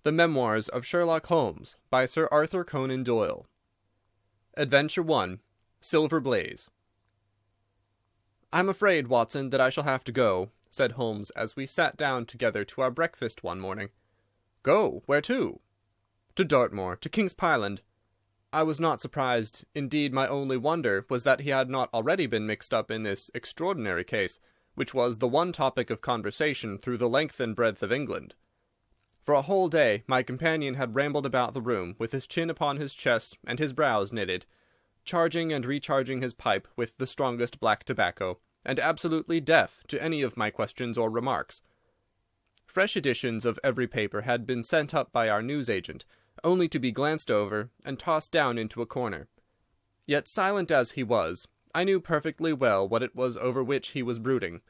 The Memoirs of Sherlock Holmes, by Sir Arthur Conan Doyle. Adventure 1. Silver Blaze. "I'm afraid, Watson, that I shall have to go," said Holmes as we sat down together to our breakfast one morning. "Go? Where to?" "To Dartmoor, to King's Pyland." I was not surprised. Indeed, my only wonder was that he had not already been mixed up in this extraordinary case, which was the one topic of conversation through the length and breadth of England. For a whole day my companion had rambled about the room with his chin upon his chest and his brows knitted, charging and recharging his pipe with the strongest black tobacco, and absolutely deaf to any of my questions or remarks. Fresh editions of every paper had been sent up by our newsagent, only to be glanced over and tossed down into a corner. Yet silent as he was, I knew perfectly well what it was over which he was brooding.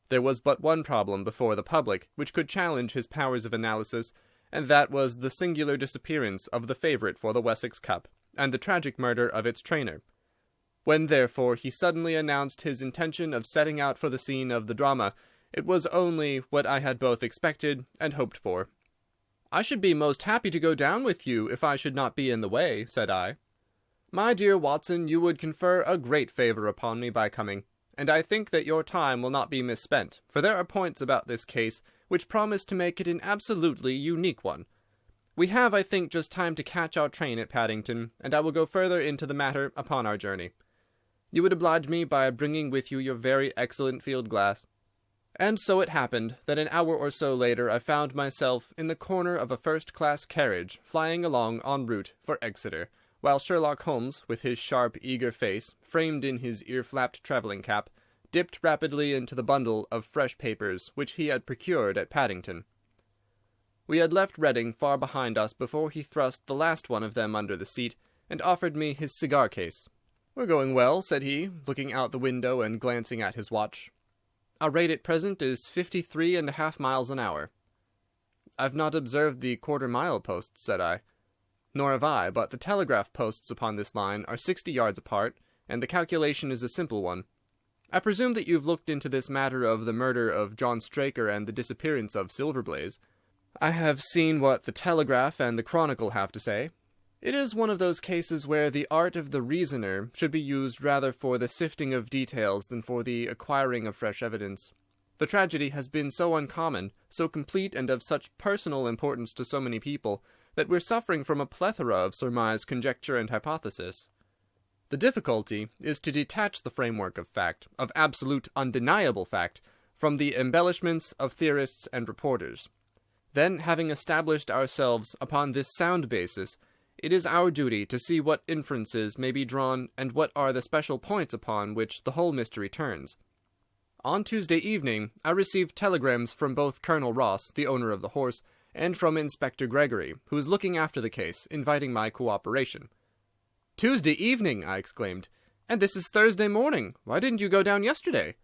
There was but one problem before the public which could challenge his powers of analysis, and that was the singular disappearance of the favourite for the Wessex Cup, and the tragic murder of its trainer. When, therefore, he suddenly announced his intention of setting out for the scene of the drama, it was only what I had both expected and hoped for. "I should be most happy to go down with you if I should not be in the way," said I. "My dear Watson, you would confer a great favour upon me by coming, and I think that your time will not be misspent, for there are points about this case which promise to make it an absolutely unique one. We have, I think, just time to catch our train at Paddington, and I will go further into the matter upon our journey. You would oblige me by bringing with you your very excellent field-glass." And so it happened that an hour or so later I found myself in the corner of a first-class carriage flying along en route for Exeter, while Sherlock Holmes, with his sharp, eager face, framed in his ear-flapped travelling cap, dipped rapidly into the bundle of fresh papers which he had procured at Paddington. We had left Reading far behind us before he thrust the last one of them under the seat, and offered me his cigar-case. "We're going well," said he, looking out the window and glancing at his watch. "Our rate at present is 53.5 miles an hour." "I've not observed the quarter-mile posts," said I. "Nor have I, but the telegraph posts upon this line are 60 yards apart, and the calculation is a simple one. I presume that you've looked into this matter of the murder of John Straker and the disappearance of Silver Blaze." "I have seen what the Telegraph and the Chronicle have to say. It is one of those cases where the art of the reasoner should be used rather for the sifting of details than for the acquiring of fresh evidence. The tragedy has been so uncommon, so complete, and of such personal importance to so many people, that we're suffering from a plethora of surmise, conjecture, and hypothesis. The difficulty is to detach the framework of fact, of absolute, undeniable fact, from the embellishments of theorists and reporters. Then, having established ourselves upon this sound basis, it is our duty to see what inferences may be drawn and what are the special points upon which the whole mystery turns. On Tuesday evening I received telegrams from both Colonel Ross, the owner of the horse, and from Inspector Gregory, who is looking after the case, inviting my cooperation." "Tuesday evening!" I exclaimed. "And this is Thursday morning. Why didn't you go down yesterday?"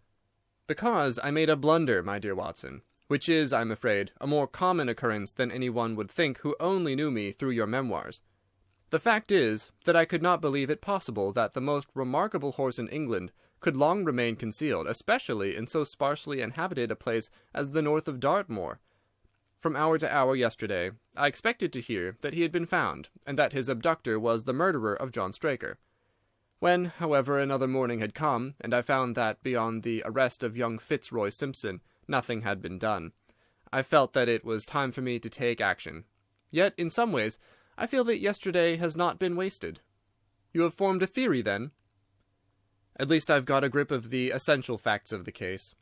"Because I made a blunder, my dear Watson, which is, I'm afraid, a more common occurrence than any one would think who only knew me through your memoirs. The fact is that I could not believe it possible that the most remarkable horse in England could long remain concealed, especially in so sparsely inhabited a place as the north of Dartmoor. From hour to hour yesterday I expected to hear that he had been found, and that his abductor was the murderer of John Straker. When, however, another morning had come, and I found that, beyond the arrest of young Fitzroy Simpson, nothing had been done, I felt that it was time for me to take action. Yet, in some ways, I feel that yesterday has not been wasted." "You have formed a theory, then?" "At least I've got a grip of the essential facts of the case.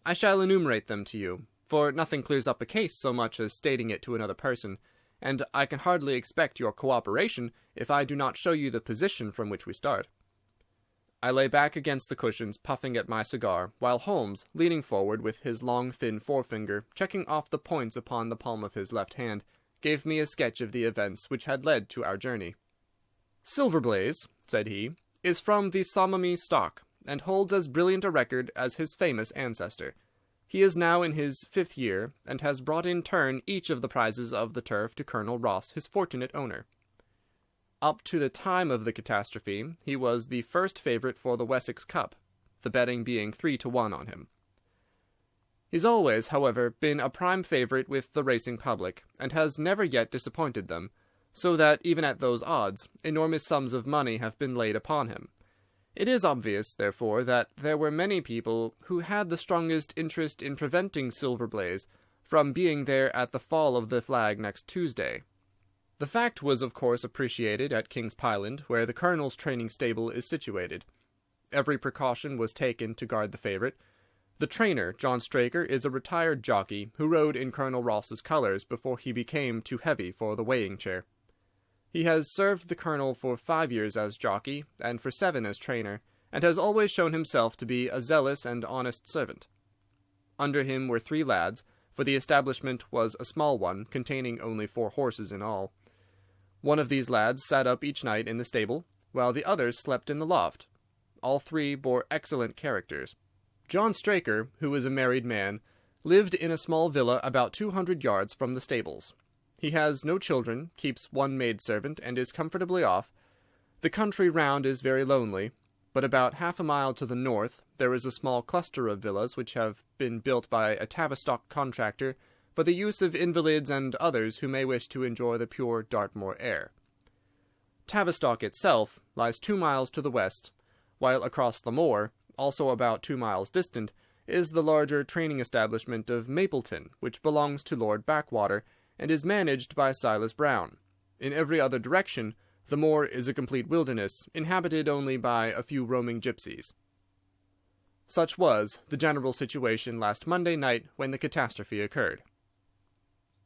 I shall enumerate them to you, for nothing clears up a case so much as stating it to another person, and I can hardly expect your cooperation if I do not show you the position from which we start." I lay back against the cushions, puffing at my cigar, while Holmes, leaning forward with his long, thin forefinger checking off the points upon the palm of his left hand, gave me a sketch of the events which had led to our journey. "Silver Blaze," said he, "is from the Somomy stock, and holds as brilliant a record as his famous ancestor. He is now in his 5th year, and has brought in turn each of the prizes of the turf to Colonel Ross, his fortunate owner. Up to the time of the catastrophe, he was the first favourite for the Wessex Cup, the betting being 3-1 on him. He's always, however, been a prime favourite with the racing public, and has never yet disappointed them, so that, even at those odds, enormous sums of money have been laid upon him. It is obvious, therefore, that there were many people who had the strongest interest in preventing Silver Blaze from being there at the fall of the flag next Tuesday. The fact was, of course, appreciated at King's Pyland, where the Colonel's training stable is situated. Every precaution was taken to guard the favourite. The trainer, John Straker, is a retired jockey who rode in Colonel Ross's colours before he became too heavy for the weighing chair. He has served the Colonel for 5 years as jockey, and for 7 as trainer, and has always shown himself to be a zealous and honest servant. Under him were 3 lads, for the establishment was a small one, containing only 4 horses in all. One of these lads sat up each night in the stable, while the others slept in the loft. All 3 bore excellent characters. John Straker, who is a married man, lived in a small villa about 200 yards from the stables. He has no children, keeps 1 maidservant, and is comfortably off. The country round is very lonely, but about half a mile to the north there is a small cluster of villas which have been built by a Tavistock contractor for the use of invalids and others who may wish to enjoy the pure Dartmoor air. Tavistock itself lies 2 miles to the west, while across the moor, also about 2 miles distant, is the larger training establishment of Mapleton, which belongs to Lord Backwater, and is managed by Silas Brown. In every other direction, the moor is a complete wilderness, inhabited only by a few roaming gipsies. Such was the general situation last Monday night when the catastrophe occurred.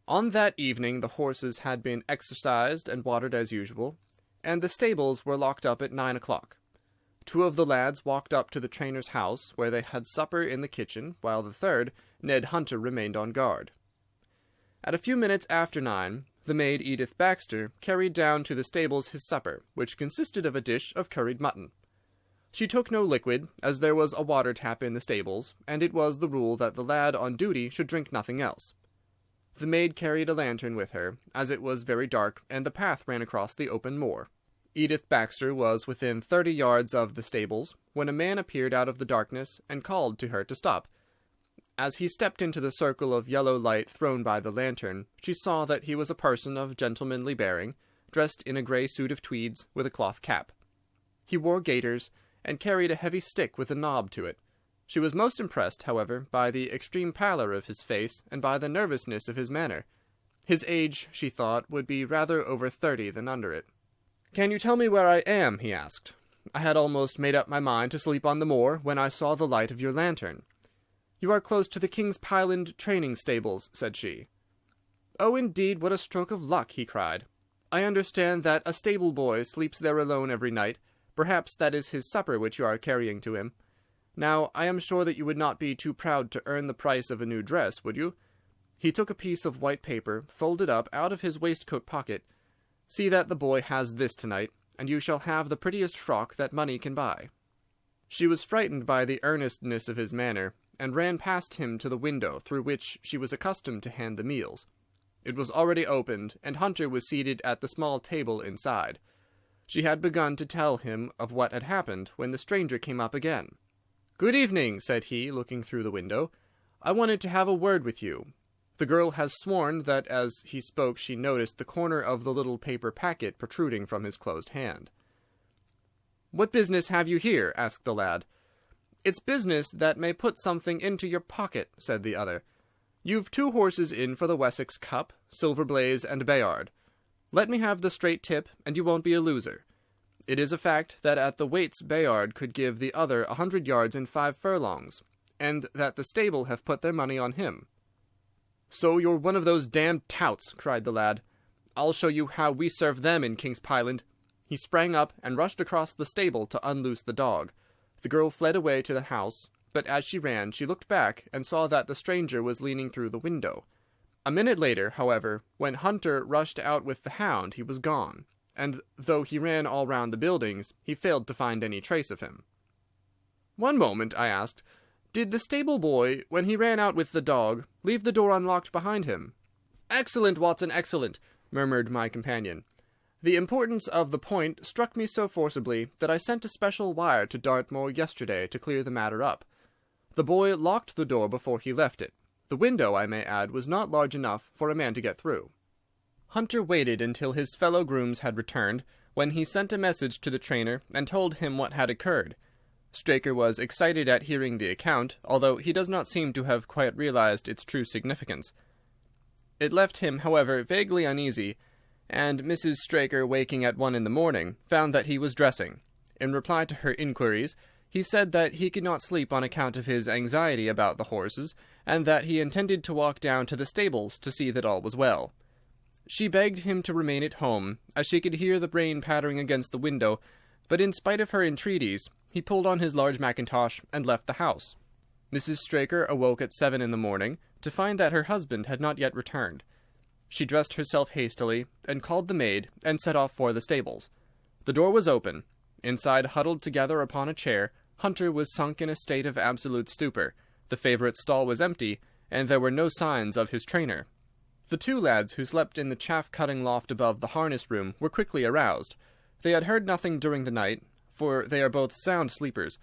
On that evening the horses had been exercised and watered as usual, and the stables were locked up at 9 o'clock. 2 of the lads walked up to the trainer's house, where they had supper in the kitchen, while the third, Ned Hunter, remained on guard. At a few minutes after 9, the maid Edith Baxter carried down to the stables his supper, which consisted of a dish of curried mutton. She took no liquid, as there was a water tap in the stables, and it was the rule that the lad on duty should drink nothing else. The maid carried a lantern with her, as it was very dark, and the path ran across the open moor. Edith Baxter was within 30 yards of the stables, when a man appeared out of the darkness, and called to her to stop. As he stepped into the circle of yellow light thrown by the lantern, she saw that he was a person of gentlemanly bearing, dressed in a grey suit of tweeds, with a cloth cap. He wore gaiters, and carried a heavy stick with a knob to it. She was most impressed, however, by the extreme pallor of his face, and by the nervousness of his manner. His age, she thought, would be rather over 30 than under it. "Can you tell me where I am?" he asked. "I had almost made up my mind to sleep on the moor, when I saw the light of your lantern." "You are close to the King's Pyland training stables," said she. "Oh, indeed, what a stroke of luck!" he cried. "I understand that a stable-boy sleeps there alone every night. Perhaps that is his supper which you are carrying to him. Now, I am sure that you would not be too proud to earn the price of a new dress, would you?" He took a piece of white paper, folded up, out of his waistcoat pocket. "See that the boy has this tonight, and you shall have the prettiest frock that money can buy." She was frightened by the earnestness of his manner, and ran past him to the window through which she was accustomed to hand the meals. It was already opened, and Hunter was seated at the small table inside. She had begun to tell him of what had happened, when the stranger came up again. "Good evening," said he, looking through the window. "I wanted to have a word with you." The girl has sworn that as he spoke she noticed the corner of the little paper packet protruding from his closed hand. "What business have you here?" asked the lad. "It's business that may put something into your pocket," said the other. "You've 2 horses in for the Wessex Cup, Silver Blaze and Bayard. Let me have the straight tip, and you won't be a loser. It is a fact that at the weights Bayard could give the other 100 yards in 5 furlongs, and that the stable have put their money on him." "So you're one of those damned touts," cried the lad. "I'll show you how we serve them in King's Pyland." He sprang up and rushed across the stable to unloose the dog. The girl fled away to the house, but as she ran she looked back and saw that the stranger was leaning through the window. A minute later, however, when Hunter rushed out with the hound, he was gone, and though he ran all round the buildings, he failed to find any trace of him. "One moment," I asked. "Did the stable-boy, when he ran out with the dog, leave the door unlocked behind him?" "Excellent, Watson, excellent," murmured my companion. "The importance of the point struck me so forcibly that I sent a special wire to Dartmoor yesterday to clear the matter up. The boy locked the door before he left it, The window, I may add, was not large enough for a man to get through. Hunter waited until his fellow grooms had returned, when he sent a message to the trainer and told him what had occurred. Straker was excited at hearing the account, although he does not seem to have quite realized its true significance. It left him, however, vaguely uneasy, and Mrs. Straker, waking at 1 in the morning, found that he was dressing. In reply to her inquiries, he said that he could not sleep on account of his anxiety about the horses, and that he intended to walk down to the stables to see that all was well. She begged him to remain at home, as she could hear the rain pattering against the window, but in spite of her entreaties, he pulled on his large mackintosh and left the house. Mrs. Straker awoke at 7 in the morning to find that her husband had not yet returned. She dressed herself hastily and called the maid and set off for the stables. The door was open. Inside, huddled together upon a chair, Hunter was sunk in a state of absolute stupor. The favourite stall was empty, and there were no signs of his trainer. The 2 lads who slept in the chaff-cutting loft above the harness room were quickly aroused. They had heard nothing during the night, for they are both sound sleepers.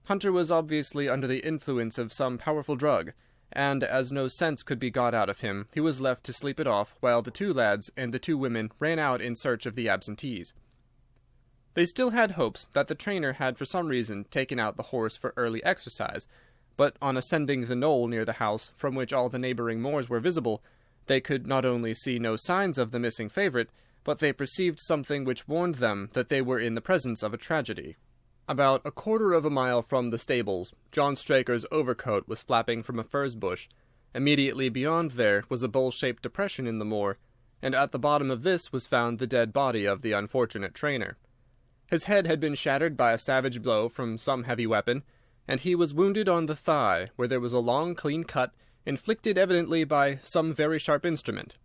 Hunter was obviously under the influence of some powerful drug, and as no sense could be got out of him, he was left to sleep it off while the 2 lads and the 2 women ran out in search of the absentees. They still had hopes that the trainer had for some reason taken out the horse for early exercise, but on ascending the knoll near the house, from which all the neighbouring moors were visible, they could not only see no signs of the missing favourite, but they perceived something which warned them that they were in the presence of a tragedy. About 1/4 of a mile from the stables, John Straker's overcoat was flapping from a furze bush. Immediately beyond there was a bowl-shaped depression in the moor, and at the bottom of this was found the dead body of the unfortunate trainer. His head had been shattered by a savage blow from some heavy weapon, and he was wounded on the thigh, where there was a long, clean cut, inflicted evidently by some very sharp instrument.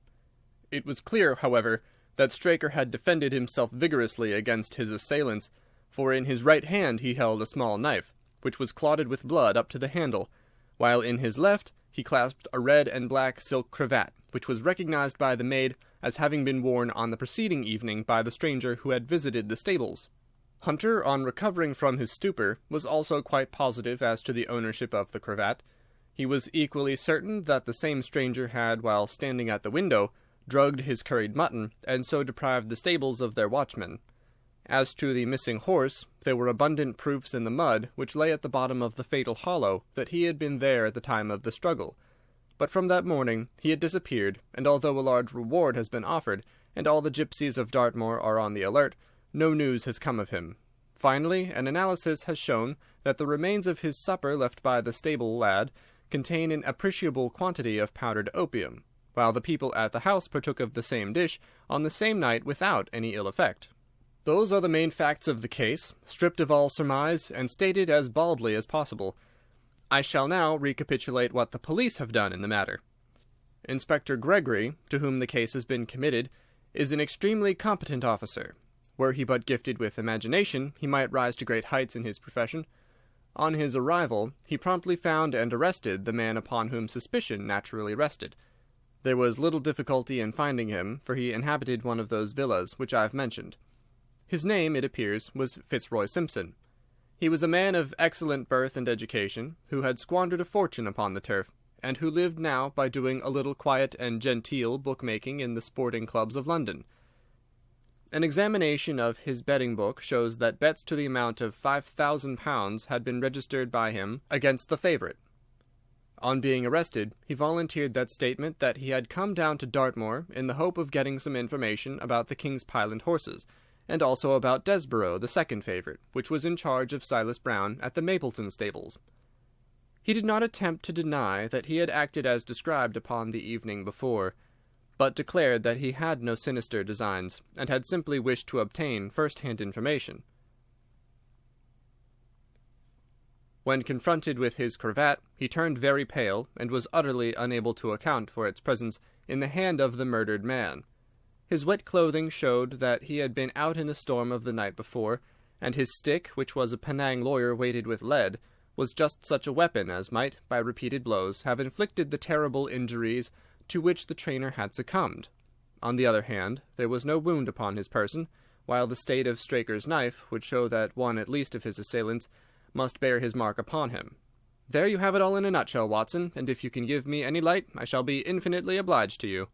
It was clear, however, that Straker had defended himself vigorously against his assailants, for in his right hand he held a small knife, which was clotted with blood up to the handle, while in his left he clasped a red and black silk cravat, which was recognized by the maid as having been worn on the preceding evening by the stranger who had visited the stables. Hunter, on recovering from his stupor, was also quite positive as to the ownership of the cravat. He was equally certain that the same stranger had, while standing at the window, drugged his curried mutton, and so deprived the stables of their watchman. As to the missing horse, there were abundant proofs in the mud which lay at the bottom of the fatal hollow that he had been there at the time of the struggle. But from that morning he had disappeared, and although a large reward has been offered, and all the gipsies of Dartmoor are on the alert, no news has come of him. Finally, an analysis has shown that the remains of his supper left by the stable lad contain an appreciable quantity of powdered opium, while the people at the house partook of the same dish on the same night without any ill effect. Those are the main facts of the case, stripped of all surmise and stated as baldly as possible. I shall now recapitulate what the police have done in the matter. Inspector Gregory, to whom the case has been committed, is an extremely competent officer. Were he but gifted with imagination, he might rise to great heights in his profession. On his arrival, he promptly found and arrested the man upon whom suspicion naturally rested. There was little difficulty in finding him, for he inhabited one of those villas which I have mentioned. His name, it appears, was Fitzroy Simpson. He was a man of excellent birth and education, who had squandered a fortune upon the turf, and who lived now by doing a little quiet and genteel bookmaking in the sporting clubs of London. An examination of his betting book shows that bets to the amount of £5,000 had been registered by him against the favourite. On being arrested, he volunteered that statement that he had come down to Dartmoor in the hope of getting some information about the King's Pyland horses, and also about Desborough, the second favourite, which was in charge of Silas Brown at the Mapleton stables. He did not attempt to deny that he had acted as described upon the evening before, but declared that he had no sinister designs, and had simply wished to obtain first-hand information. When confronted with his cravat, he turned very pale, and was utterly unable to account for its presence in the hand of the murdered man. His wet clothing showed that he had been out in the storm of the night before, and his stick, which was a Penang lawyer weighted with lead, was just such a weapon as might, by repeated blows, have inflicted the terrible injuries to which the trainer had succumbed. On the other hand, there was no wound upon his person, while the state of Straker's knife would show that one at least of his assailants must bear his mark upon him. There you have it all in a nutshell, Watson, and if you can give me any light, I shall be infinitely obliged to you."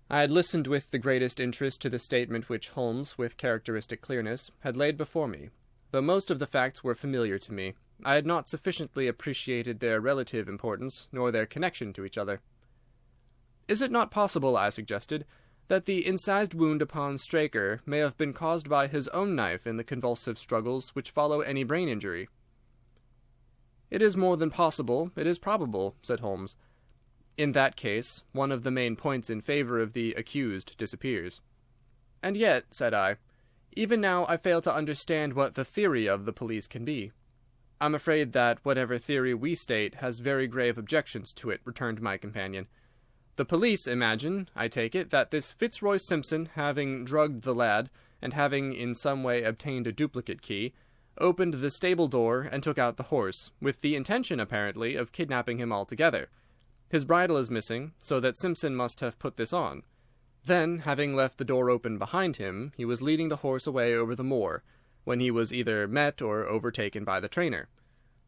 I had listened with the greatest interest to the statement which Holmes, with characteristic clearness, had laid before me. Though most of the facts were familiar to me, I had not sufficiently appreciated their relative importance, nor their connection to each other. "Is it not possible," I suggested, "that the incised wound upon Straker may have been caused by his own knife in the convulsive struggles which follow any brain injury?" "It is more than possible, it is probable," said Holmes. "In that case, one of the main points in favor of the accused disappears." "And yet," said I, "even now I fail to understand what the theory of the police can be." "I'm afraid that whatever theory we state has very grave objections to it," returned my companion. "The police imagine, I take it, that this Fitzroy Simpson, having drugged the lad, and having in some way obtained a duplicate key, opened the stable door and took out the horse, with the intention, apparently, of kidnapping him altogether. His bridle is missing, so that Simpson must have put this on. Then, having left the door open behind him, he was leading the horse away over the moor, when he was either met or overtaken by the trainer.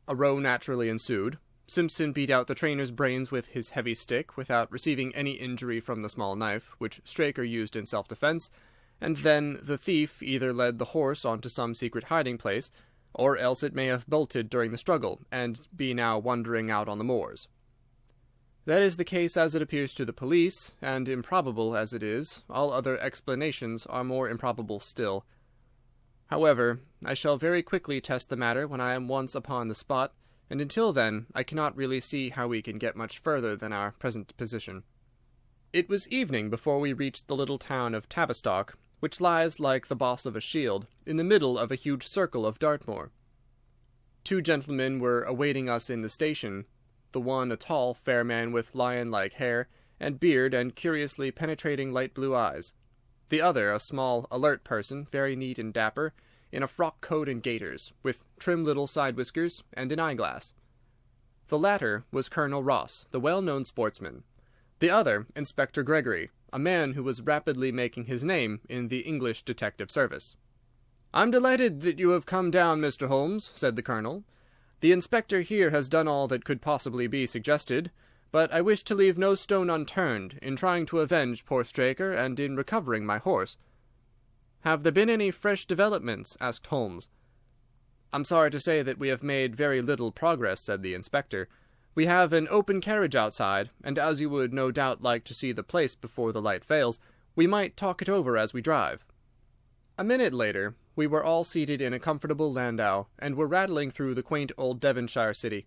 A row naturally ensued. Simpson beat out the trainer's brains with his heavy stick without receiving any injury from the small knife, which Straker used in self-defense, and then the thief either led the horse on to some secret hiding-place, or else it may have bolted during the struggle, and be now wandering out on the moors. That is the case as it appears to the police, and improbable as it is, all other explanations are more improbable still. However, I shall very quickly test the matter when I am once upon the spot, and until then I cannot really see how we can get much further than our present position." It was evening before we reached the little town of Tavistock, which lies, like the boss of a shield, in the middle of a huge circle of Dartmoor. Two gentlemen were awaiting us in the station, the one a tall, fair man with lion-like hair and beard and curiously penetrating light blue eyes. The other a small, alert person, very neat and dapper, in a frock coat and gaiters, with trim little side whiskers and an eyeglass. The latter was Colonel Ross, the well-known sportsman. The other, Inspector Gregory, a man who was rapidly making his name in the English detective service. "I'm delighted that you have come down, Mr. Holmes," said the colonel. "The inspector here has done all that could possibly be suggested, but I wish to leave no stone unturned in trying to avenge poor Straker and in recovering my horse." "Have there been any fresh developments?" asked Holmes. "I'm sorry to say that we have made very little progress," said the inspector. "We have an open carriage outside, and as you would no doubt like to see the place before the light fails, we might talk it over as we drive." A minute later, we were all seated in a comfortable landau, and were rattling through the quaint old Devonshire city.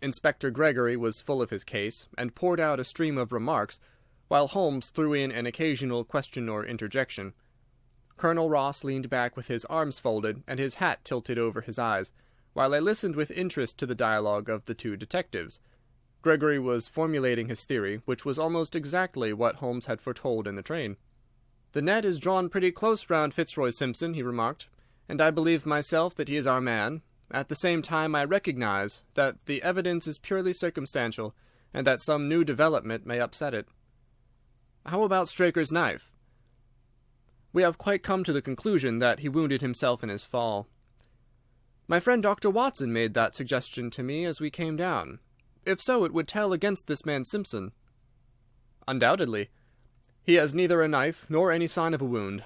Inspector Gregory was full of his case, and poured out a stream of remarks, while Holmes threw in an occasional question or interjection. Colonel Ross leaned back with his arms folded and his hat tilted over his eyes, while I listened with interest to the dialogue of the two detectives. Gregory was formulating his theory, which was almost exactly what Holmes had foretold in the train. "The net is drawn pretty close round Fitzroy Simpson," he remarked, "and I believe myself that he is our man. At the same time I recognize that the evidence is purely circumstantial, and that some new development may upset it." "How about Straker's knife?" "We have quite come to the conclusion that he wounded himself in his fall. My friend Dr. Watson made that suggestion to me as we came down. If so, it would tell against this man Simpson." "Undoubtedly. He has neither a knife nor any sign of a wound.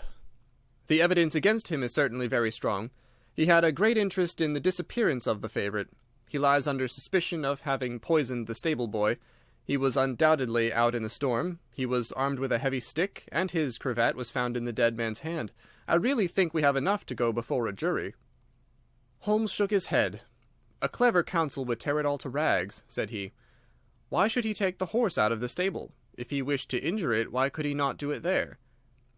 The evidence against him is certainly very strong. He had a great interest in the disappearance of the favourite. He lies under suspicion of having poisoned the stable-boy. He was undoubtedly out in the storm. He was armed with a heavy stick, and his cravat was found in the dead man's hand. I really think we have enough to go before a jury." Holmes shook his head. "A clever counsel would tear it all to rags," said he. "Why should he take the horse out of the stable? If he wished to injure it, why could he not do it there?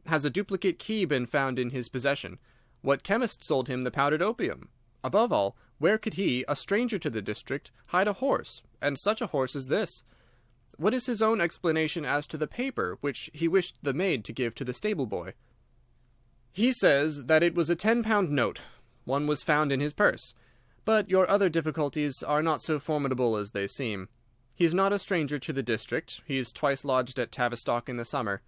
Has a duplicate key been found in his possession? What chemist sold him the powdered opium? Above all, where could he, a stranger to the district, hide a horse, and such a horse as this? What is his own explanation as to the paper which he wished the maid to give to the stable-boy?" "He says that it was a 10-pound note. One was found in his purse. But your other difficulties are not so formidable as they seem. He is not a stranger to the district. He is twice lodged at Tavistock in the summer.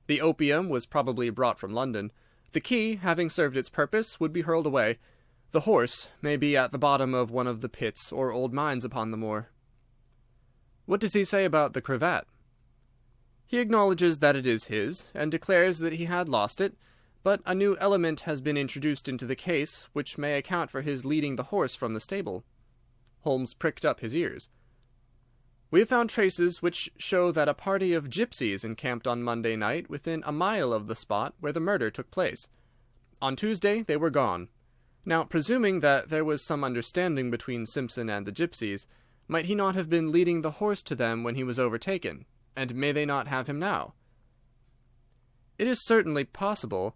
The opium was probably brought from London. The key, having served its purpose, would be hurled away. The horse may be at the bottom of one of the pits or old mines upon the moor." "What does he say about the cravat?" "He acknowledges that it is his, and declares that he had lost it, but a new element has been introduced into the case, which may account for his leading the horse from the stable." Holmes pricked up his ears. "We have found traces which show that a party of gypsies encamped on Monday night within a mile of the spot where the murder took place. On Tuesday they were gone. Now, presuming that there was some understanding between Simpson and the gypsies, might he not have been leading the horse to them when he was overtaken, and may they not have him now?" "It is certainly possible."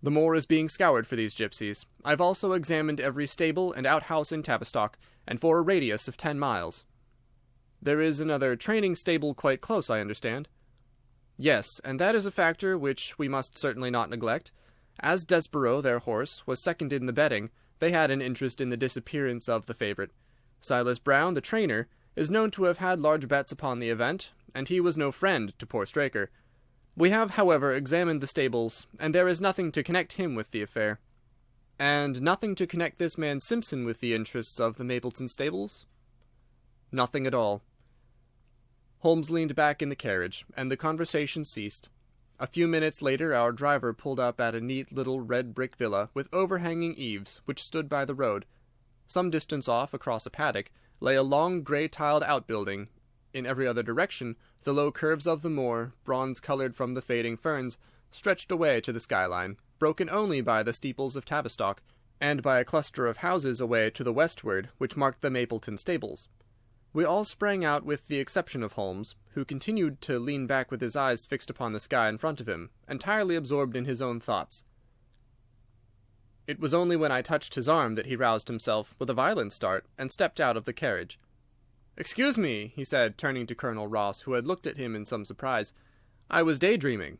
"The moor is being scoured for these gypsies. I've also examined every stable and outhouse in Tavistock, and for a radius of 10 miles. "There is another training stable quite close, I understand?" "Yes, and that is a factor which we must certainly not neglect. As Desborough, their horse, was second in the betting, they had an interest in the disappearance of the favourite. Silas Brown, the trainer, is known to have had large bets upon the event, and he was no friend to poor Straker. We have, however, examined the stables, and there is nothing to connect him with the affair." "And nothing to connect this man Simpson with the interests of the Mapleton stables?" "Nothing at all." Holmes leaned back in the carriage, and the conversation ceased. A few minutes later our driver pulled up at a neat little red brick villa with overhanging eaves, which stood by the road. Some distance off, across a paddock, lay a long grey-tiled outbuilding. In every other direction, the low curves of the moor, bronze-coloured from the fading ferns, stretched away to the skyline, broken only by the steeples of Tavistock, and by a cluster of houses away to the westward, which marked the Mapleton stables. We all sprang out with the exception of Holmes, who continued to lean back with his eyes fixed upon the sky in front of him, entirely absorbed in his own thoughts. It was only when I touched his arm that he roused himself with a violent start and stepped out of the carriage. "Excuse me," he said, turning to Colonel Ross, who had looked at him in some surprise. "I was daydreaming."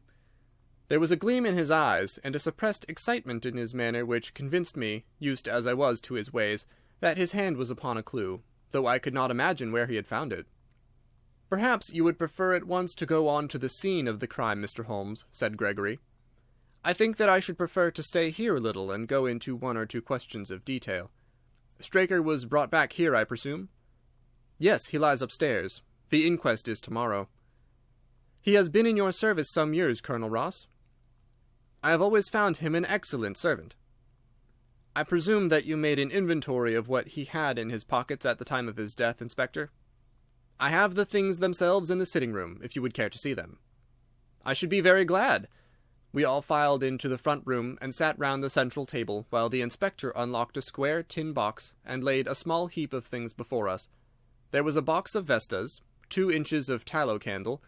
There was a gleam in his eyes and a suppressed excitement in his manner which convinced me, used as I was to his ways, that his hand was upon a clue, though I could not imagine where he had found it. "Perhaps you would prefer at once to go on to the scene of the crime, Mr. Holmes," said Gregory. "I think that I should prefer to stay here a little and go into one or two questions of detail. Straker was brought back here, I presume?" "Yes, he lies upstairs. The inquest is tomorrow." "He has been in your service some years, Colonel Ross?" "I have always found him an excellent servant." "I presume that you made an inventory of what he had in his pockets at the time of his death, Inspector?" "I have the things themselves in the sitting-room, if you would care to see them." "I should be very glad." We all filed into the front room and sat round the central table, while the inspector unlocked a square tin box and laid a small heap of things before us. There was a box of Vestas, 2 inches of tallow candle,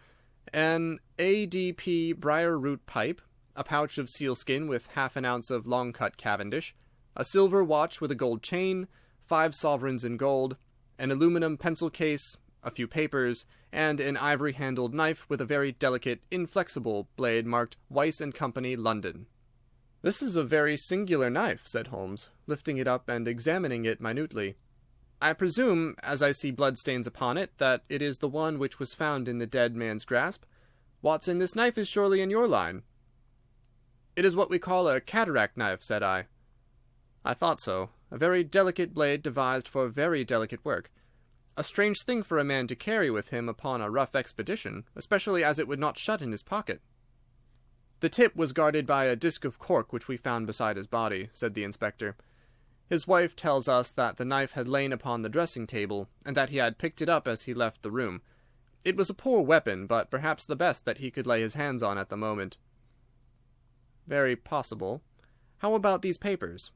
an ADP briar-root pipe, a pouch of sealskin with half an ounce of long-cut Cavendish, a silver watch with a gold chain, 5 sovereigns in gold, an aluminum pencil case, a few papers, and an ivory-handled knife with a very delicate, inflexible blade marked Weiss and Company, London. "This is a very singular knife," said Holmes, lifting it up and examining it minutely. "I presume, as I see bloodstains upon it, that it is the one which was found in the dead man's grasp. Watson, this knife is surely in your line." "It is what we call a cataract knife," said I. "I thought so. A very delicate blade devised for very delicate work. A strange thing for a man to carry with him upon a rough expedition, especially as it would not shut in his pocket." "The tip was guarded by a disc of cork which we found beside his body," said the inspector. "His wife tells us that the knife had lain upon the dressing-table, and that he had picked it up as he left the room. It was a poor weapon, but perhaps the best that he could lay his hands on at the moment." "Very possible. How about these papers?"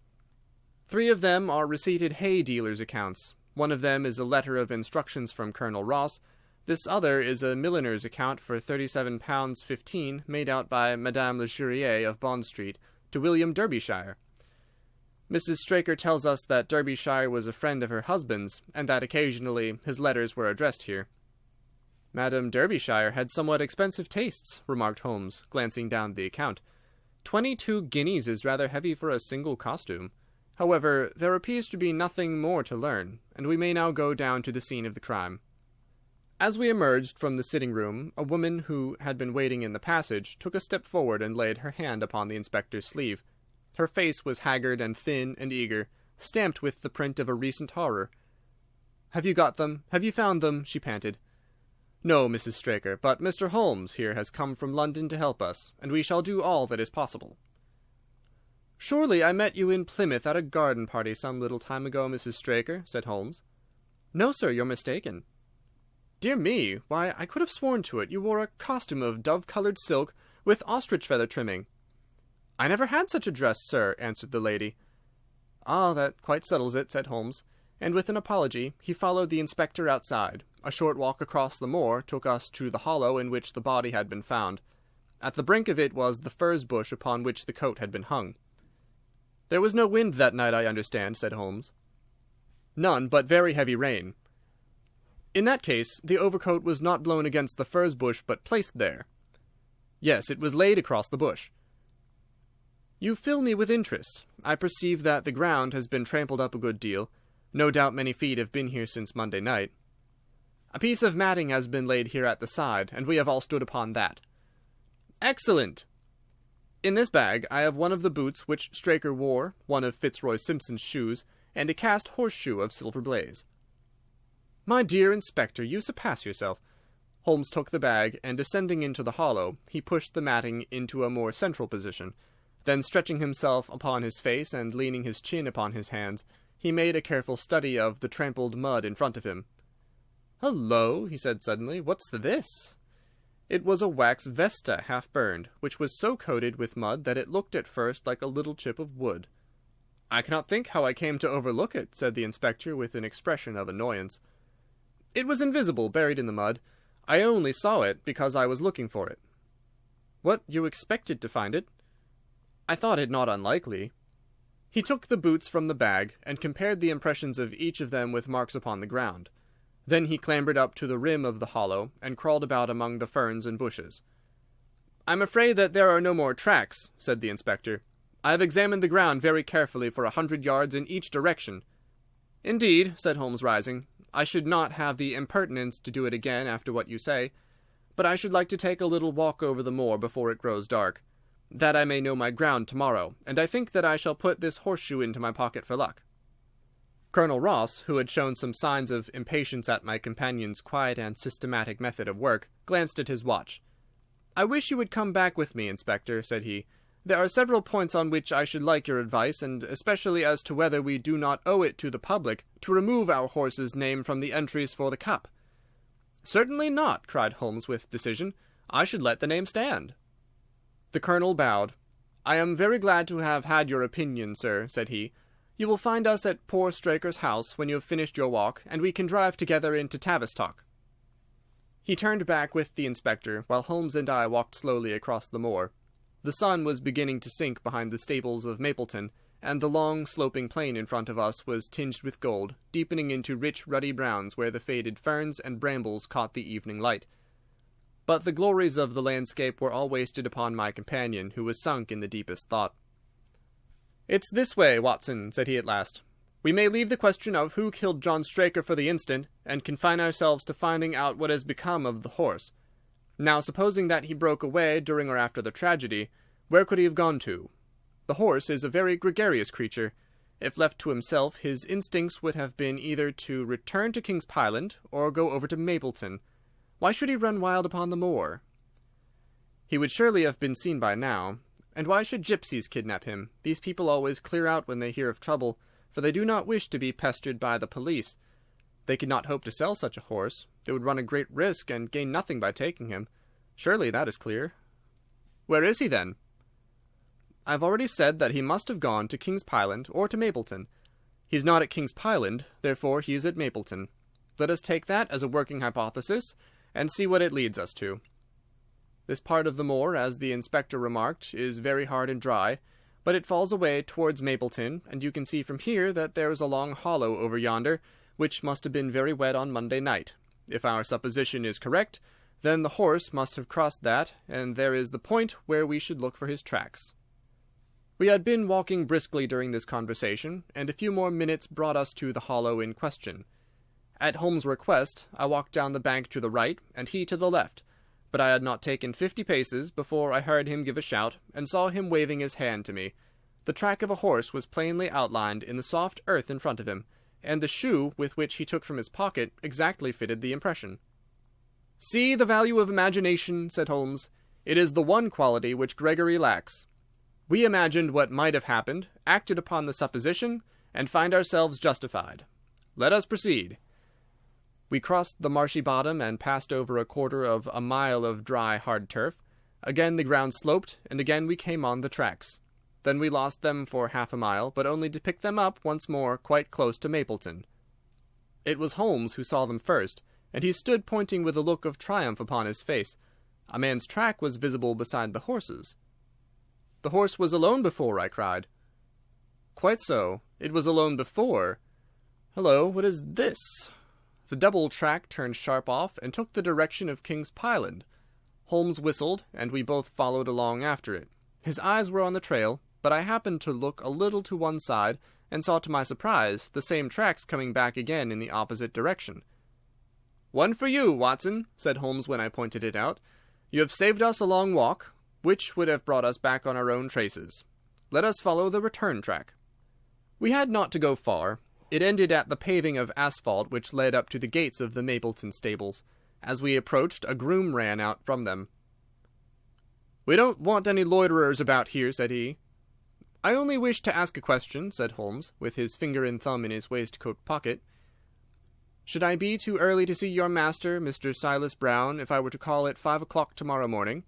"3 of them are receipted hay dealers' accounts. One of them is a letter of instructions from Colonel Ross. This other is a milliner's account for £37.15 made out by Madame Le Jurier of Bond Street to William Derbyshire. Mrs. Straker tells us that Derbyshire was a friend of her husband's, and that occasionally his letters were addressed here." "Madame Derbyshire had somewhat expensive tastes," remarked Holmes, glancing down the account. 22 guineas is rather heavy for a single costume. However, there appears to be nothing more to learn, and we may now go down to the scene of the crime. As we emerged from the sitting-room, a woman who had been waiting in the passage took a step forward and laid her hand upon the inspector's sleeve. Her face was haggard and thin and eager, stamped with the print of a recent horror. "Have you got them? Have you found them?" she panted. "No, Mrs. Straker, but Mr. Holmes here has come from London to help us, and we shall do all that is possible." "Surely I met you in Plymouth at a garden party some little time ago, Mrs. Straker," said Holmes. "No, sir, you're mistaken." "Dear me! Why, I could have sworn to it. You wore a costume of dove-coloured silk with ostrich feather trimming." "I never had such a dress, sir," answered the lady. "Ah, that quite settles it," said Holmes, and with an apology he followed the inspector outside. A short walk across the moor took us to the hollow in which the body had been found. At the brink of it was the furze bush upon which the coat had been hung. "There was no wind that night, I understand," said Holmes. "None, but very heavy rain." "In that case, the overcoat was not blown against the furze bush, but placed there." "Yes, it was laid across the bush." "You fill me with interest. I perceive that the ground has been trampled up a good deal. No doubt many feet have been here since Monday night. A piece of matting has been laid here at the side, and we have all stood upon that." "Excellent!" "In this bag I have one of the boots which Straker wore, one of Fitzroy Simpson's shoes, and a cast horseshoe of Silver Blaze." "My dear Inspector, you surpass yourself." Holmes took the bag, and descending into the hollow, he pushed the matting into a more central position. Then, stretching himself upon his face and leaning his chin upon his hands, he made a careful study of the trampled mud in front of him. "Hullo!" he said suddenly. "What's this?" It was a wax vesta half burned, which was so coated with mud that it looked at first like a little chip of wood. "I cannot think how I came to overlook it," said the inspector with an expression of annoyance. "It was invisible, buried in the mud. I only saw it because I was looking for it." "What, you expected to find it?" "I thought it not unlikely." He took the boots from the bag, and compared the impressions of each of them with marks upon the ground. Then he clambered up to the rim of the hollow, and crawled about among the ferns and bushes. "I'm afraid that there are no more tracks," said the inspector. "I have examined the ground very carefully for 100 yards in each direction." "Indeed," said Holmes, rising, "I should not have the impertinence to do it again after what you say. But I should like to take a little walk over the moor before it grows dark, that I may know my ground tomorrow, and I think that I shall put this horseshoe into my pocket for luck." Colonel Ross, who had shown some signs of impatience at my companion's quiet and systematic method of work, glanced at his watch. "I wish you would come back with me, Inspector," said he. "There are several points on which I should like your advice, and especially as to whether we do not owe it to the public to remove our horse's name from the entries for the cup." "Certainly not," cried Holmes with decision. "I should let the name stand." The colonel bowed. "I am very glad to have had your opinion, sir," said he. "You will find us at poor Straker's house when you have finished your walk, and we can drive together into Tavistock." He turned back with the inspector, while Holmes and I walked slowly across the moor. The sun was beginning to sink behind the stables of Mapleton, and the long, sloping plain in front of us was tinged with gold, deepening into rich, ruddy browns where the faded ferns and brambles caught the evening light. But the glories of the landscape were all wasted upon my companion, who was sunk in the deepest thought. "It's this way, Watson," said he at last. "We may leave the question of who killed John Straker for the instant, and confine ourselves to finding out what has become of the horse. Now, supposing that he broke away during or after the tragedy, where could he have gone to? The horse is a very gregarious creature. If left to himself, his instincts would have been either to return to King's Pyland or go over to Mapleton. Why should he run wild upon the moor? He would surely have been seen by now. And why should gypsies kidnap him? These people always clear out when they hear of trouble, for they do not wish to be pestered by the police. They could not hope to sell such a horse. They would run a great risk and gain nothing by taking him. Surely that is clear. Where is he, then? I have already said that he must have gone to King's Pyland or to Mapleton. He is not at King's Pyland, therefore he is at Mapleton. Let us take that as a working hypothesis, and see what it leads us to. This part of the moor, as the inspector remarked, is very hard and dry, but it falls away towards Mapleton, and you can see from here that there is a long hollow over yonder, which must have been very wet on Monday night. If our supposition is correct, then the horse must have crossed that, and there is the point where we should look for his tracks." We had been walking briskly during this conversation, and a few more minutes brought us to the hollow in question. At Holmes' request, I walked down the bank to the right, and he to the left, but I had not taken 50 paces before I heard him give a shout, and saw him waving his hand to me. The track of a horse was plainly outlined in the soft earth in front of him, and the shoe with which he took from his pocket exactly fitted the impression. "See the value of imagination," said Holmes. "It is the one quality which Gregory lacks. We imagined what might have happened, acted upon the supposition, and find ourselves justified. Let us proceed." We crossed the marshy bottom and passed over a quarter of a mile of dry, hard turf. Again the ground sloped, and again we came on the tracks. Then we lost them for half a mile, but only to pick them up once more quite close to Mapleton. It was Holmes who saw them first, and he stood pointing with a look of triumph upon his face. A man's track was visible beside the horse's. "The horse was alone before," I cried. "Quite so. It was alone before. Hullo, what is this?" The double track turned sharp off and took the direction of King's Pyland. Holmes whistled, and we both followed along after it. His eyes were on the trail, but I happened to look a little to one side, and saw to my surprise the same tracks coming back again in the opposite direction. "One for you, Watson," said Holmes when I pointed it out. "You have saved us a long walk, which would have brought us back on our own traces. Let us follow the return track." We had not to go far. It ended at the paving of asphalt which led up to the gates of the Mapleton stables. As we approached, a groom ran out from them. "We don't want any loiterers about here," said he. "I only wish to ask a question," said Holmes, with his finger and thumb in his waistcoat pocket. "Should I be too early to see your master, Mr. Silas Brown, if I were to call at 5 o'clock tomorrow morning?"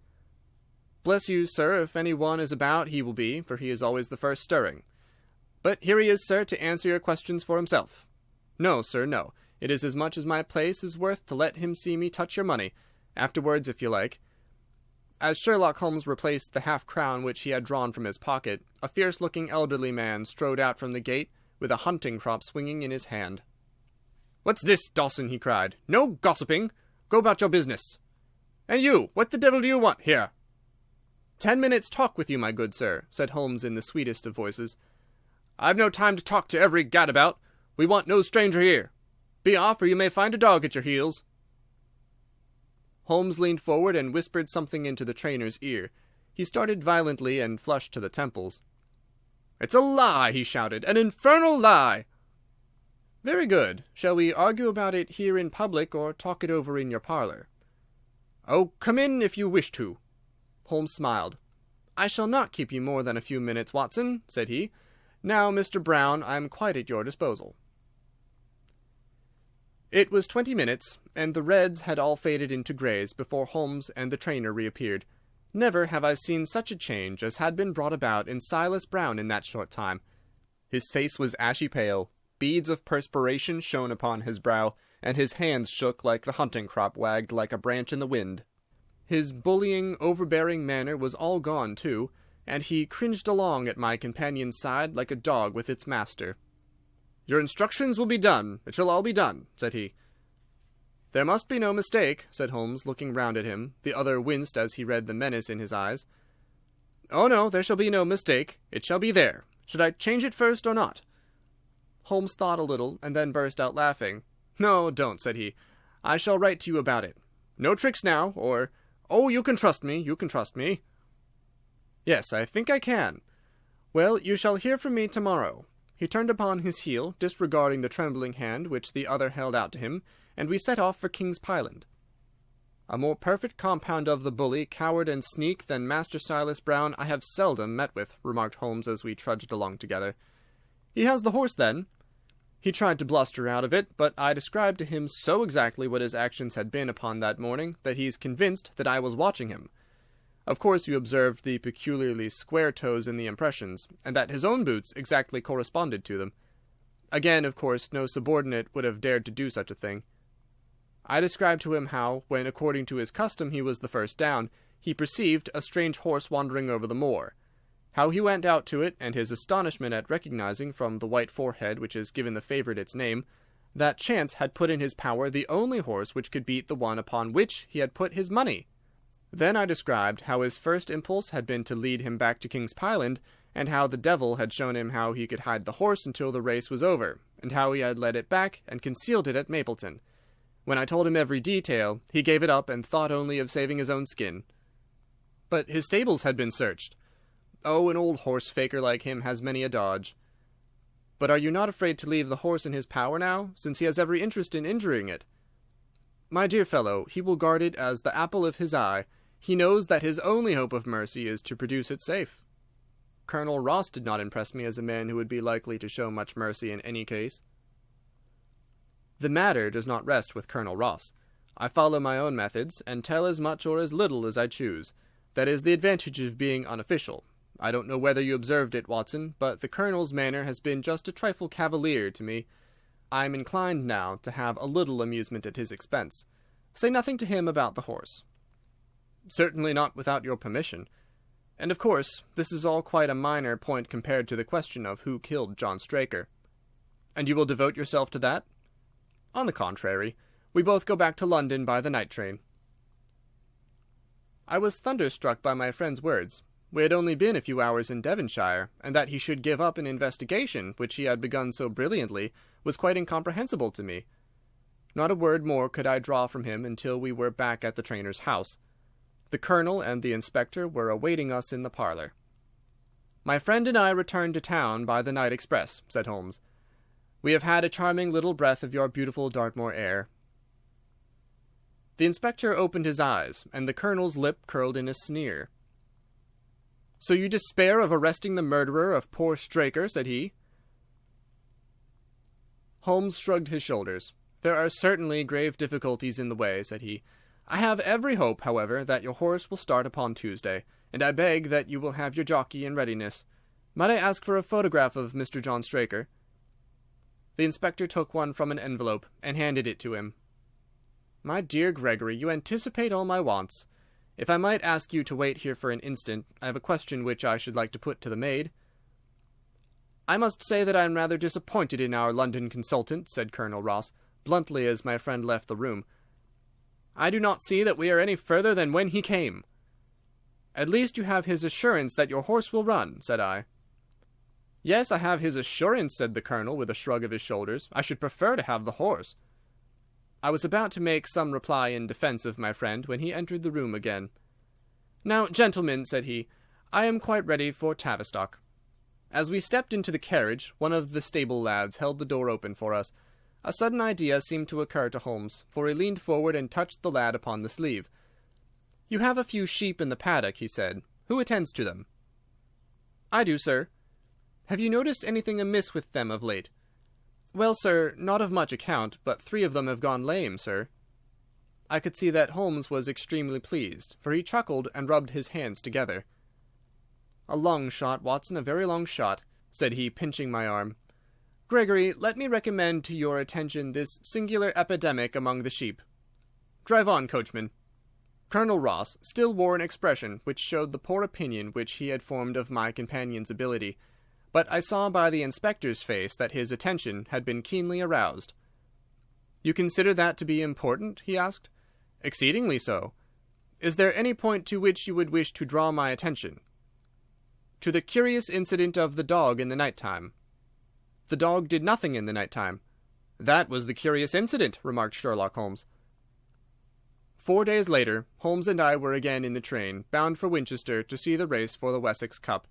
"Bless you, sir, if any one is about he will be, for he is always the first stirring. But here he is, sir, to answer your questions for himself." "No, sir, no. It is as much as my place is worth to let him see me touch your money. Afterwards, if you like." As Sherlock Holmes replaced the half-crown which he had drawn from his pocket, a fierce-looking elderly man strode out from the gate with a hunting-crop swinging in his hand. "What's this, Dawson?" he cried. "No gossiping. Go about your business. And you, what the devil do you want here?" "10 minutes' talk with you, my good sir," said Holmes in the sweetest of voices. "I've no time to talk to every gadabout. We want no stranger here. Be off, or you may find a dog at your heels." Holmes leaned forward and whispered something into the trainer's ear. He started violently and flushed to the temples. "It's a lie!" he shouted. "An infernal lie!" "Very good. Shall we argue about it here in public, or talk it over in your parlour?" "Oh, come in if you wish to." Holmes smiled. "I shall not keep you more than a few minutes, Watson," said he. "Now, Mr. Brown, I am quite at your disposal." It was 20 minutes, and the reds had all faded into greys before Holmes and the trainer reappeared. Never have I seen such a change as had been brought about in Silas Brown in that short time. His face was ashy pale, beads of perspiration shone upon his brow, and his hands shook like the hunting-crop wagged like a branch in the wind. His bullying, overbearing manner was all gone, too, and he cringed along at my companion's side like a dog with its master. "Your instructions will be done. It shall all be done," said he. "There must be no mistake," said Holmes, looking round at him. The other winced as he read the menace in his eyes. "Oh, no, there shall be no mistake. It shall be there. Should I change it first or not?" Holmes thought a little, and then burst out laughing. "No, don't," said he. "I shall write to you about it. No tricks now, or— Oh, you can trust me, you can trust me." "Yes, I think I can. Well, you shall hear from me tomorrow." He turned upon his heel, disregarding the trembling hand which the other held out to him, and we set off for King's Pyland. A more perfect compound of the bully, coward, and sneak than Master Silas Brown I have seldom met with, remarked Holmes as we trudged along together. "He has the horse, then?" He tried to bluster out of it, but I described to him so exactly what his actions had been upon that morning that he's convinced that I was watching him. Of course you observed the peculiarly square toes in the impressions, and that his own boots exactly corresponded to them. Again, of course, no subordinate would have dared to do such a thing. I described to him how, when according to his custom he was the first down, he perceived a strange horse wandering over the moor. How he went out to it, and his astonishment at recognizing, from the white forehead which has given the favourite its name, that chance had put in his power the only horse which could beat the one upon which he had put his money. Then I described how his first impulse had been to lead him back to King's Pyland, and how the devil had shown him how he could hide the horse until the race was over, and how he had led it back and concealed it at Mapleton. When I told him every detail, he gave it up and thought only of saving his own skin. But his stables had been searched. Oh, an old horse-faker like him has many a dodge. But are you not afraid to leave the horse in his power now, since he has every interest in injuring it? My dear fellow, he will guard it as the apple of his eye. He knows that his only hope of mercy is to produce it safe. Colonel Ross did not impress me as a man who would be likely to show much mercy in any case. The matter does not rest with Colonel Ross. I follow my own methods, and tell as much or as little as I choose. That is the advantage of being unofficial. I don't know whether you observed it, Watson, but the Colonel's manner has been just a trifle cavalier to me. I am inclined now to have a little amusement at his expense. Say nothing to him about the horse. Certainly not without your permission. And of course, this is all quite a minor point compared to the question of who killed John Straker. And you will devote yourself to that? On the contrary, we both go back to London by the night train. I was thunderstruck by my friend's words. We had only been a few hours in Devonshire, and that he should give up an investigation which he had begun so brilliantly was quite incomprehensible to me. Not a word more could I draw from him until we were back at the trainer's house. The Colonel and the Inspector were awaiting us in the parlour. "My friend and I returned to town by the night express," said Holmes. "We have had a charming little breath of your beautiful Dartmoor air." The Inspector opened his eyes, and the Colonel's lip curled in a sneer. "So you despair of arresting the murderer of poor Straker?" said he. Holmes shrugged his shoulders. "There are certainly grave difficulties in the way," said he. "I have every hope, however, that your horse will start upon Tuesday, and I beg that you will have your jockey in readiness. Might I ask for a photograph of Mr. John Straker?" The Inspector took one from an envelope and handed it to him. "My dear Gregory, you anticipate all my wants. If I might ask you to wait here for an instant, I have a question which I should like to put to the maid." "I must say that I am rather disappointed in our London consultant," said Colonel Ross, bluntly, as my friend left the room. "I do not see that we are any further than when he came." "At least you have his assurance that your horse will run," said I. "Yes, I have his assurance," said the Colonel, with a shrug of his shoulders. "I should prefer to have the horse." I was about to make some reply in defence of my friend when he entered the room again. "Now, gentlemen," said he, "I am quite ready for Tavistock." As we stepped into the carriage, one of the stable lads held the door open for us. A sudden idea seemed to occur to Holmes, for he leaned forward and touched the lad upon the sleeve. "You have a few sheep in the paddock," he said. "Who attends to them?" "I do, sir." "Have you noticed anything amiss with them of late?" "Well, sir, not of much account, but 3 of them have gone lame, sir." I could see that Holmes was extremely pleased, for he chuckled and rubbed his hands together. "A long shot, Watson, a very long shot," said he, pinching my arm. "Gregory, let me recommend to your attention this singular epidemic among the sheep. Drive on, coachman." Colonel Ross still wore an expression which showed the poor opinion which he had formed of my companion's ability, but I saw by the inspector's face that his attention had been keenly aroused. "You consider that to be important?" he asked. "Exceedingly so. Is there any point to which you would wish to draw my attention?" "To the curious incident of the dog in the night time." "The dog did nothing in the night time." "That was the curious incident," remarked Sherlock Holmes. 4 days later, Holmes and I were again in the train, bound for Winchester to see the race for the Wessex Cup.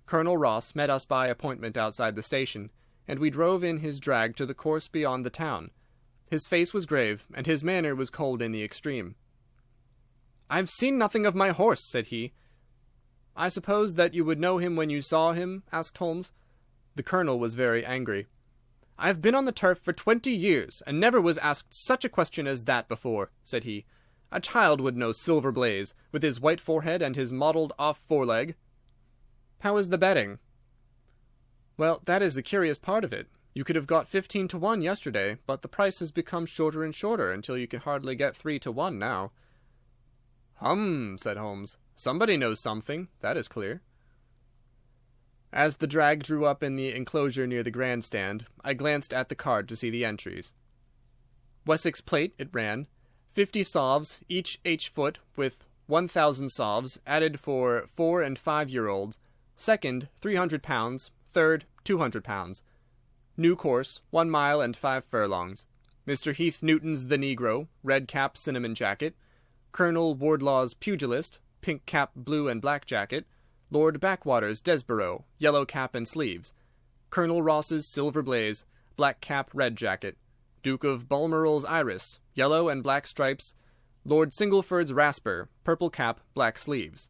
Colonel Ross met us by appointment outside the station, and we drove in his drag to the course beyond the town. His face was grave, and his manner was cold in the extreme. "I have seen nothing of my horse," said he. "I suppose that you would know him when you saw him?" asked Holmes. The Colonel was very angry. "I have been on the turf for 20 years, and never was asked such a question as that before," said he. "A child would know Silver Blaze, with his white forehead and his mottled off foreleg." "How is the betting?" "Well, that is the curious part of it. You could have got 15 to 1 yesterday, but the price has become shorter and shorter, until you can hardly get 3 to 1 now." "Hum," said Holmes. "Somebody knows something, that is clear." As the drag drew up in the enclosure near the grandstand, I glanced at the card to see the entries. Wessex Plate, it ran, 50 sovs, each H-foot, with 1,000 sovs added for 4 and 5-year-olds. Second, £300. Third, £200. New course, 1 mile and 5 furlongs. Mr. Heath Newton's The Negro, red cap, cinnamon jacket. Colonel Wardlaw's Pugilist, pink cap, blue and black jacket. Lord Backwater's Desborough, yellow cap and sleeves. Colonel Ross's silver blaze, black cap, red jacket. Duke of Balmoral's iris, yellow and black stripes. Lord Singleford's rasper, purple cap, black sleeves.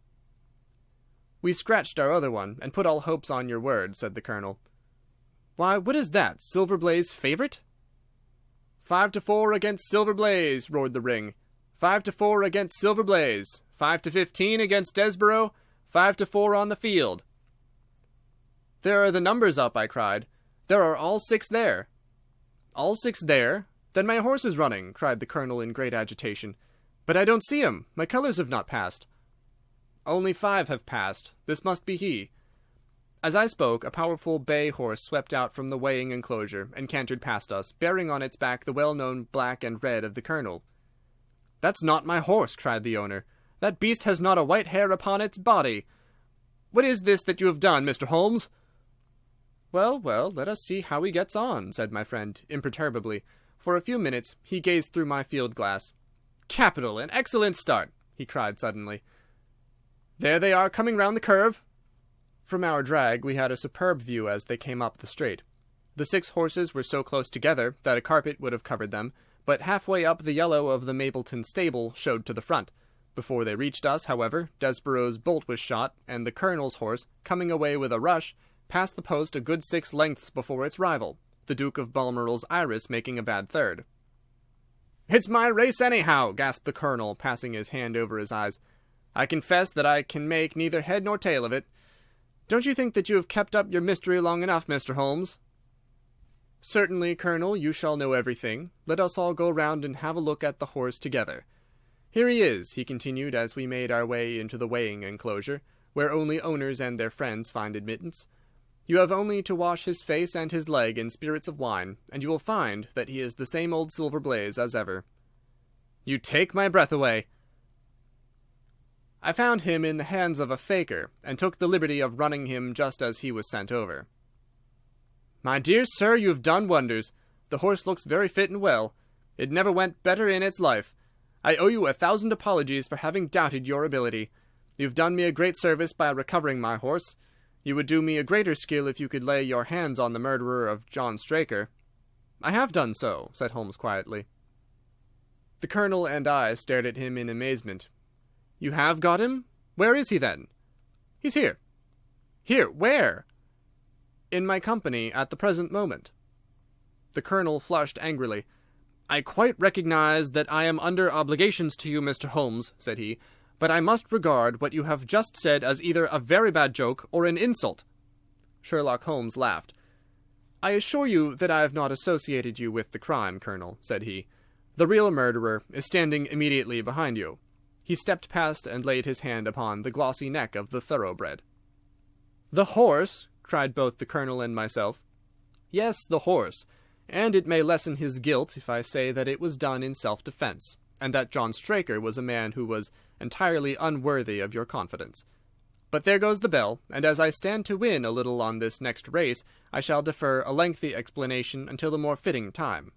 "We scratched our other one, and put all hopes on your word," said the Colonel. "Why, what is that, Silver Blaze favourite?" 5-4 against Silver Blaze, roared the ring. 5-4 against Silver Blaze. 5-15 against Desborough. 5-4 on the field. "There are the numbers up," I cried. "There are all 6 there." "All 6 there? Then my horse is running," cried the Colonel in great agitation. "But I don't see him. My colours have not passed." "Only 5 have passed. This must be he." As I spoke, a powerful bay horse swept out from the weighing enclosure and cantered past us, bearing on its back the well-known black and red of the Colonel. "That's not my horse," cried the owner. "That beast has not a white hair upon its body. What is this that you have done, Mr. Holmes?" "Well, well, let us see how he gets on," said my friend, imperturbably. For a few minutes he gazed through my field-glass. "Capital! An excellent start!" he cried suddenly. "There they are, coming round the curve." From our drag we had a superb view as they came up the straight. The 6 horses were so close together that a carpet would have covered them, but halfway up the yellow of the Mapleton stable showed to the front. Before they reached us, however, Desborough's bolt was shot, and the Colonel's horse, coming away with a rush, passed the post a good 6 lengths before its rival, the Duke of Balmoral's iris making a bad third. "It's my race anyhow," gasped the Colonel, passing his hand over his eyes. "I confess that I can make neither head nor tail of it. Don't you think that you have kept up your mystery long enough, Mr. Holmes?" "Certainly, Colonel, you shall know everything. Let us all go round and have a look at the horse together. Here he is," he continued, as we made our way into the weighing enclosure, where only owners and their friends find admittance. "You have only to wash his face and his leg in spirits of wine, and you will find that he is the same old Silver Blaze as ever." "You take my breath away." "I found him in the hands of a faker, and took the liberty of running him just as he was sent over." "My dear sir, you have done wonders. The horse looks very fit and well. It never went better in its life. I owe you 1,000 apologies for having doubted your ability. You have done me a great service by recovering my horse. You would do me a greater skill if you could lay your hands on the murderer of John Straker." "I have done so," said Holmes quietly. The Colonel and I stared at him in amazement. "You have got him? Where is he, then?" "He's here." "Here? Where?" "In my company at the present moment." The Colonel flushed angrily. "I quite recognize that I am under obligations to you, Mr. Holmes," said he, "but I must regard what you have just said as either a very bad joke or an insult." Sherlock Holmes laughed. "I assure you that I have not associated you with the crime, Colonel," said he. "The real murderer is standing immediately behind you." He stepped past and laid his hand upon the glossy neck of the thoroughbred. "The horse!" cried both the Colonel and myself. "Yes, the horse. And it may lessen his guilt if I say that it was done in self-defence, and that John Straker was a man who was entirely unworthy of your confidence. But there goes the bell, and as I stand to win a little on this next race, I shall defer a lengthy explanation until a more fitting time."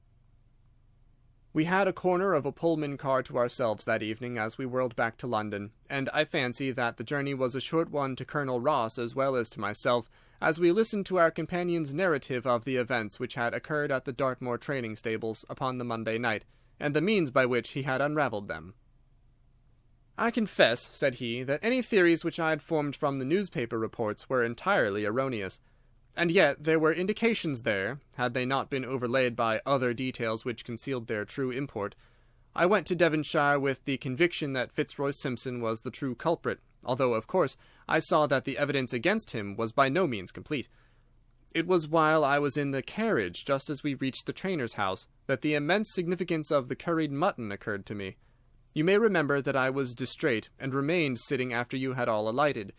We had a corner of a Pullman car to ourselves that evening as we whirled back to London, and I fancy that the journey was a short one to Colonel Ross as well as to myself, as we listened to our companion's narrative of the events which had occurred at the Dartmoor training stables upon the Monday night, and the means by which he had unravelled them. "I confess," said he, "that any theories which I had formed from the newspaper reports were entirely erroneous. And yet there were indications there, had they not been overlaid by other details which concealed their true import. I went to Devonshire with the conviction that Fitzroy Simpson was the true culprit, although, of course, I saw that the evidence against him was by no means complete. It was while I was in the carriage, just as we reached the trainer's house, that the immense significance of the curried mutton occurred to me. You may remember that I was distrait, and remained sitting after you had all alighted.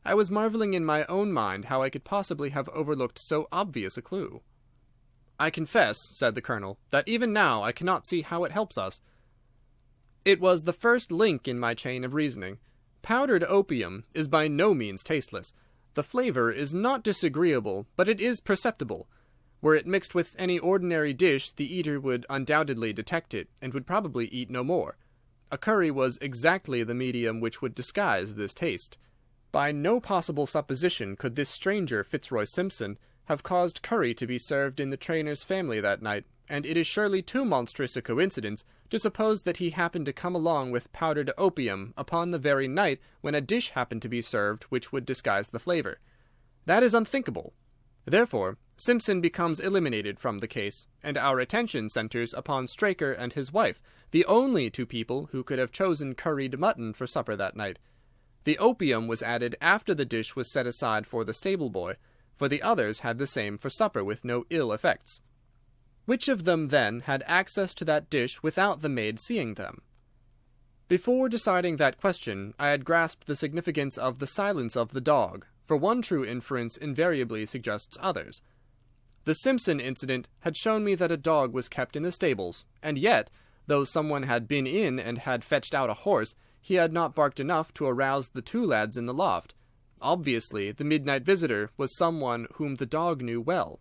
I was marvelling in my own mind how I could possibly have overlooked so obvious a clue. "I confess," said the Colonel, "that even now I cannot see how it helps us." "It was the first link in my chain of reasoning. Powdered opium is by no means tasteless. The flavour is not disagreeable, but it is perceptible. Were it mixed with any ordinary dish, the eater would undoubtedly detect it, and would probably eat no more. A curry was exactly the medium which would disguise this taste. By no possible supposition could this stranger, Fitzroy Simpson, have caused curry to be served in the trainer's family that night, and it is surely too monstrous a coincidence to suppose that he happened to come along with powdered opium upon the very night when a dish happened to be served which would disguise the flavor. That is unthinkable. Therefore, Simpson becomes eliminated from the case, and our attention centers upon Straker and his wife, the only two people who could have chosen curried mutton for supper that night. The opium was added after the dish was set aside for the stable boy, for the others had the same for supper with no ill effects. Which of them, then, had access to that dish without the maid seeing them? Before deciding that question, I had grasped the significance of the silence of the dog, for one true inference invariably suggests others. The Simpson incident had shown me that a dog was kept in the stables, and yet, though someone had been in and had fetched out a horse, he had not barked enough to arouse the two lads in the loft. Obviously, the midnight visitor was someone whom the dog knew well.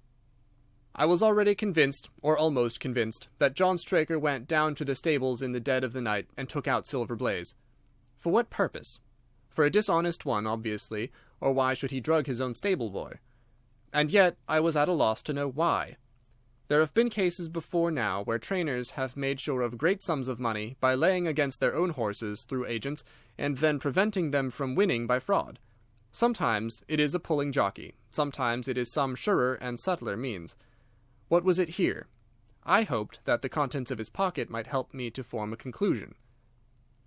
I was already convinced, or almost convinced, that John Straker went down to the stables in the dead of the night and took out Silver Blaze. For what purpose? For a dishonest one, obviously, or why should he drug his own stable boy? And yet I was at a loss to know why. There have been cases before now where trainers have made sure of great sums of money by laying against their own horses through agents, and then preventing them from winning by fraud. Sometimes it is a pulling jockey, sometimes it is some surer and subtler means. What was it here? I hoped that the contents of his pocket might help me to form a conclusion.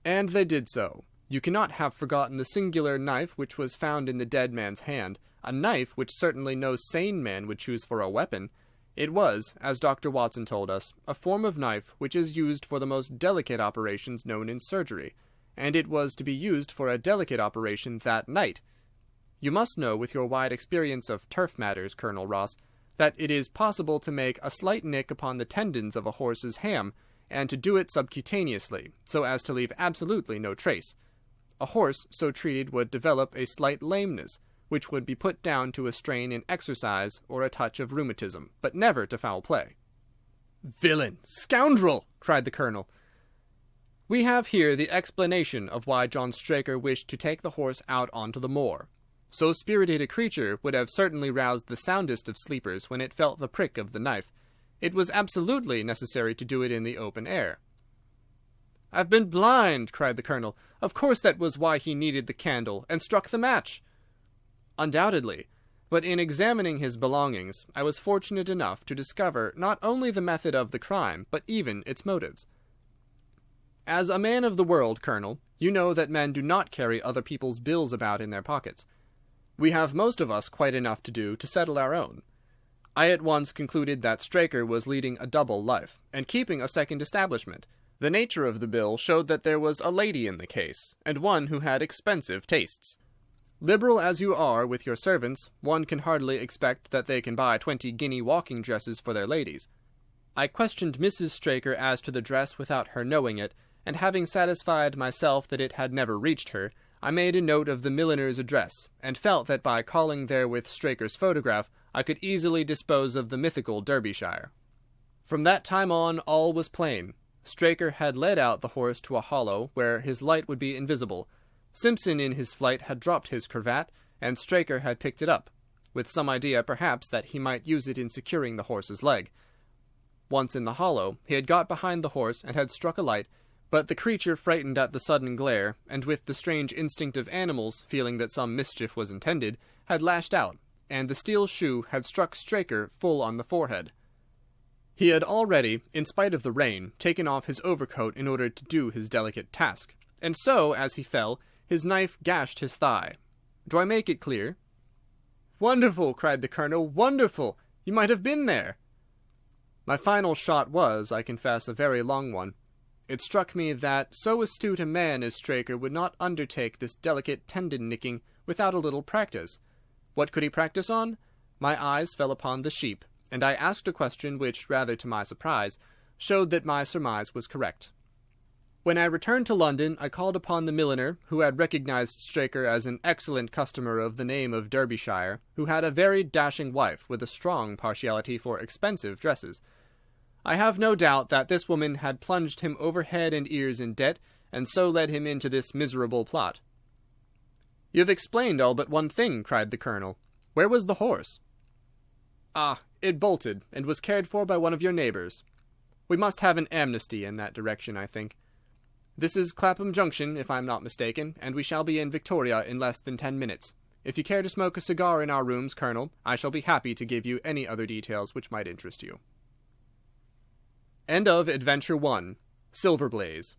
And they did so. You cannot have forgotten the singular knife which was found in the dead man's hand, a knife which certainly no sane man would choose for a weapon. It was, as Dr. Watson told us, a form of knife which is used for the most delicate operations known in surgery, and it was to be used for a delicate operation that night. You must know, with your wide experience of turf matters, Colonel Ross, that it is possible to make a slight nick upon the tendons of a horse's ham, and to do it subcutaneously, so as to leave absolutely no trace. A horse so treated would develop a slight lameness, which would be put down to a strain in exercise or a touch of rheumatism, but never to foul play. "Villain! Scoundrel!" cried the colonel. We have here the explanation of why John Straker wished to take the horse out onto the moor. So spirited a creature would have certainly roused the soundest of sleepers when it felt the prick of the knife. It was absolutely necessary to do it in the open air. "I've been blind!" cried the colonel. "Of course that was why he needed the candle, and struck the match." Undoubtedly, but in examining his belongings, I was fortunate enough to discover not only the method of the crime, but even its motives. As a man of the world, Colonel, you know that men do not carry other people's bills about in their pockets. We have most of us quite enough to do to settle our own. I at once concluded that Straker was leading a double life, and keeping a second establishment. The nature of the bill showed that there was a lady in the case, and one who had expensive tastes. Liberal as you are with your servants, one can hardly expect that they can buy 20-guinea walking dresses for their ladies. I questioned Mrs. Straker as to the dress without her knowing it, and having satisfied myself that it had never reached her, I made a note of the milliner's address, and felt that by calling there with Straker's photograph, I could easily dispose of the mythical Derbyshire. From that time on, all was plain. Straker had led out the horse to a hollow where his light would be invisible. Simpson in his flight had dropped his cravat, and Straker had picked it up, with some idea perhaps that he might use it in securing the horse's leg. Once in the hollow, he had got behind the horse and had struck a light, but the creature, frightened at the sudden glare, and with the strange instinct of animals, feeling that some mischief was intended, had lashed out, and the steel shoe had struck Straker full on the forehead. He had already, in spite of the rain, taken off his overcoat in order to do his delicate task, and so, as he fell, his knife gashed his thigh. Do I make it clear? "Wonderful!" cried the colonel. "Wonderful! You might have been there!" My final shot was, I confess, a very long one. It struck me that so astute a man as Straker would not undertake this delicate tendon-nicking without a little practice. What could he practice on? My eyes fell upon the sheep, and I asked a question which, rather to my surprise, showed that my surmise was correct. When I returned to London, I called upon the milliner, who had recognized Straker as an excellent customer of the name of Derbyshire, who had a very dashing wife with a strong partiality for expensive dresses. I have no doubt that this woman had plunged him over head and ears in debt, and so led him into this miserable plot. "You have explained all but one thing," cried the Colonel. "Where was the horse?" "Ah, it bolted, and was cared for by one of your neighbours. We must have an amnesty in that direction, I think. This is Clapham Junction, if I am not mistaken, and we shall be in Victoria in less than 10 minutes. If you care to smoke a cigar in our rooms, Colonel, I shall be happy to give you any other details which might interest you." End of Adventure 1. Silver Blaze.